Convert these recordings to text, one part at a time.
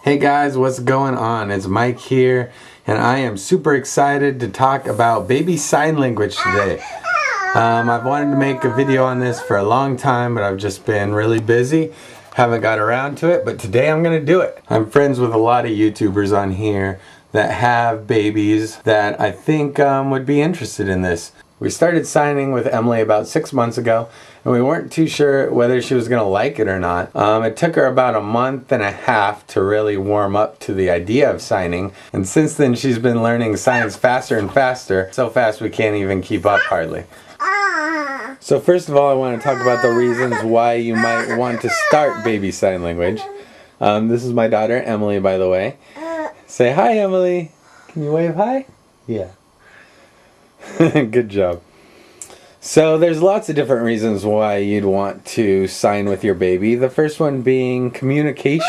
Hey guys, what's going on? It's Mike here, and I am super excited to talk about baby sign language today. I've wanted to make a video on this for a long time, but I've just been really busy. Haven't got around to it, but today I'm going to do it. I'm friends with a lot of YouTubers on here that have babies that I think would be interested in this. We started signing with Emily about 6 months ago, and we weren't too sure whether she was going to like it or not. It took her about a month and a half to really warm up to the idea of signing, and since then she's been learning signs faster and faster, so fast we can't even keep up hardly. So first of all, I want to talk about the reasons why you might want to start baby sign language. This is my daughter, Emily, by the way. Say hi, Emily. Can you wave hi? Yeah. Good job. So there's lots of different reasons why you'd want to sign with your baby. The first one being communication.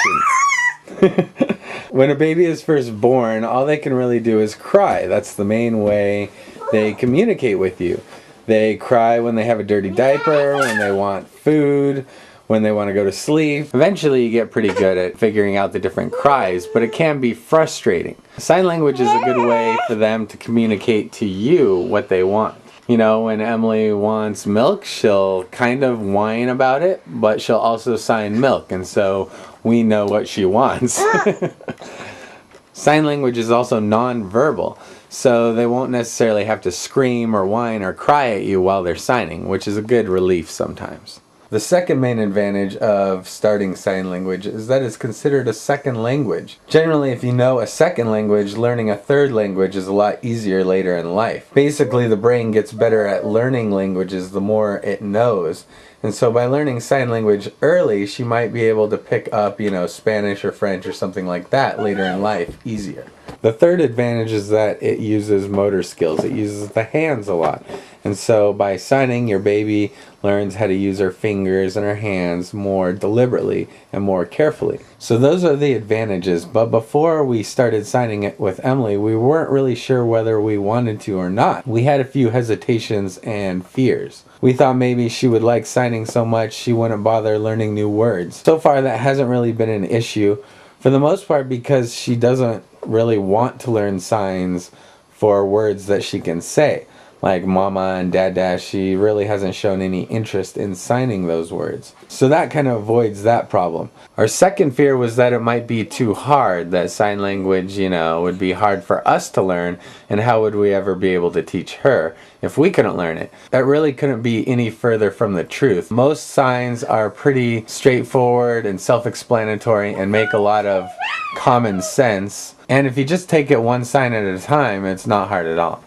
When a baby is first born, all they can really do is cry. That's the main way they communicate with you. They cry when they have a dirty diaper, when they want food, when they want to go to sleep. Eventually you get pretty good at figuring out the different cries, but it can be frustrating. Sign language is a good way for them to communicate to you what they want. You know, when Emily wants milk, she'll kind of whine about it, but she'll also sign milk, and so we know what she wants. Sign language is also non-verbal, so they won't necessarily have to scream or whine or cry at you while they're signing, which is a good relief sometimes. The second main advantage of starting sign language is that it's considered a second language. Generally, if you know a second language, learning a third language is a lot easier later in life. Basically, the brain gets better at learning languages the more it knows. And so by learning sign language early, she might be able to pick up, Spanish or French or something like that later in life easier. The third advantage is that it uses motor skills. It uses the hands a lot. And so by signing, your baby learns how to use her fingers and her hands more deliberately and more carefully. So those are the advantages. But before we started signing it with Emily, we weren't really sure whether we wanted to or not. We had a few hesitations and fears. We thought maybe she would like signing so much she wouldn't bother learning new words. So far that hasn't really been an issue, for the most part because she doesn't really want to learn signs for words that she can say. Like mama and dada, she really hasn't shown any interest in signing those words. So that kind of avoids that problem. Our second fear was that it might be too hard, that sign language, would be hard for us to learn, and how would we ever be able to teach her if we couldn't learn it? That really couldn't be any further from the truth. Most signs are pretty straightforward and self-explanatory and make a lot of common sense. And if you just take it one sign at a time, it's not hard at all.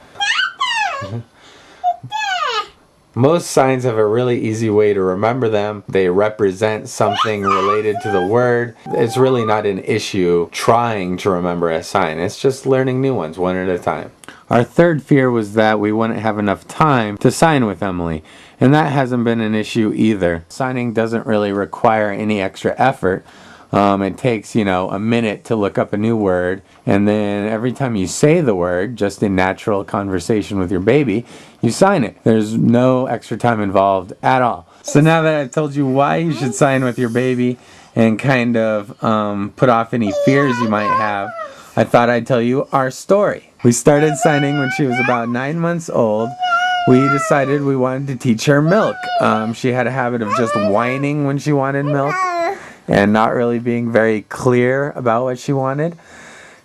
Most signs have a really easy way to remember them. They represent something related to the word. It's really not an issue trying to remember a sign. It's just learning new ones one at a time. Our third fear was that we wouldn't have enough time to sign with Emily, and that hasn't been an issue either. Signing doesn't really require any extra effort. It takes, a minute to look up a new word, and then every time you say the word, just in natural conversation with your baby, you sign it. There's no extra time involved at all. So now that I've told you why you should sign with your baby and kind of put off any fears you might have, I thought I'd tell you our story. We started signing when she was about 9 months old. We decided we wanted to teach her milk. She had a habit of just whining when she wanted milk, and not really being very clear about what she wanted.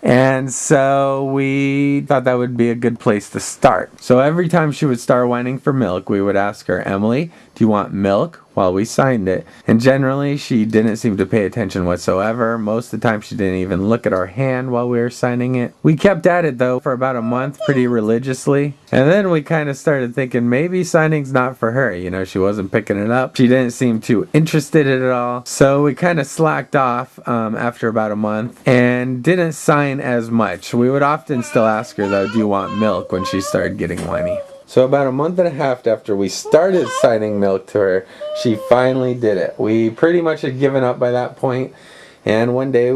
And so we thought that would be a good place to start. So every time she would start whining for milk, we would ask her, Emily, do you want milk? While we signed it. And generally she didn't seem to pay attention whatsoever. Most of the time she didn't even look at our hand while we were signing it. We kept at it though for about a month pretty religiously. And then we kind of started thinking maybe signing's not for her. She wasn't picking it up. She didn't seem too interested in it at all. So we kind of slacked off after about a month and didn't sign as much. We would often still ask her though, do you want milk, when she started getting whiny. So about a month and a half after we started signing milk to her, she finally did it. We pretty much had given up by that point, and one day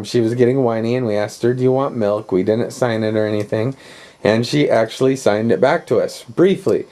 she was getting whiny and we asked her, do you want milk? We didn't sign it or anything, and she actually signed it back to us, briefly.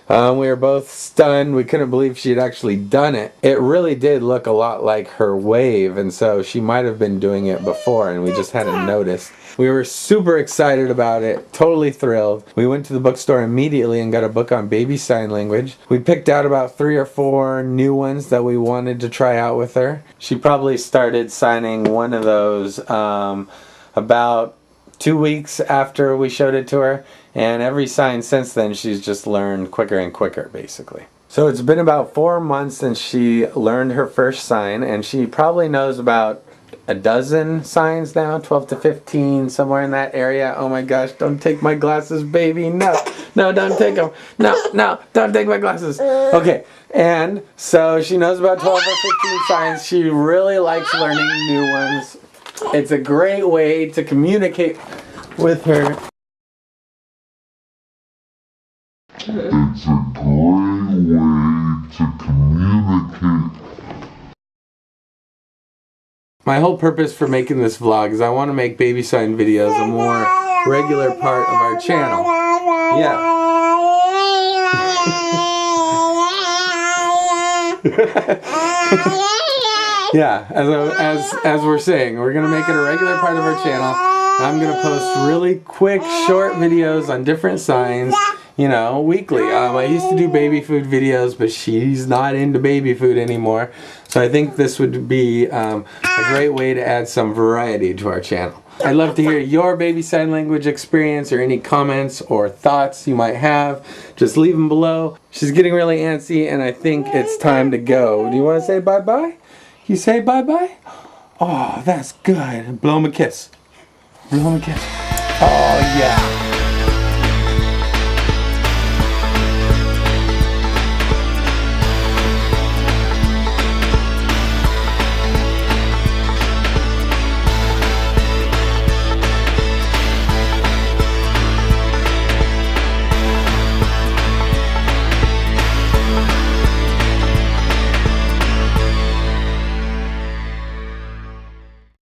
We were both stunned. We couldn't believe she had actually done it. It really did look a lot like her wave, and so she might have been doing it before and we just hadn't noticed. We were super excited about it, totally thrilled. We went to the bookstore immediately and got a book on baby sign language. We picked out about 3 or 4 new ones that we wanted to try out with her. She probably started signing one of those about 2 weeks after we showed it to her, and every sign since then she's just learned quicker and quicker, basically. So it's been about 4 months since she learned her first sign, and she probably knows about a dozen signs now, 12 to 15, somewhere in that area. Oh my gosh, don't take my glasses, baby. No, no, don't take them. No, no, don't take my glasses. Okay, and so she knows about 12 or 15 signs. She really likes learning new ones. It's a great way to communicate with her. It's a great way to communicate. My whole purpose for making this vlog is I want to make baby sign videos a more regular part of our channel. Yeah. Yeah, as we're saying, we're going to make it a regular part of our channel. I'm going to post really quick, short videos on different signs, you know, weekly. I used to do baby food videos, but she's not into baby food anymore. So I think this would be a great way to add some variety to our channel. I'd love to hear your baby sign language experience or any comments or thoughts you might have. Just leave them below. She's getting really antsy and I think it's time to go. Do you want to say bye-bye? You say bye-bye? Oh, that's good. Blow him a kiss. Blow him a kiss. Oh, yeah.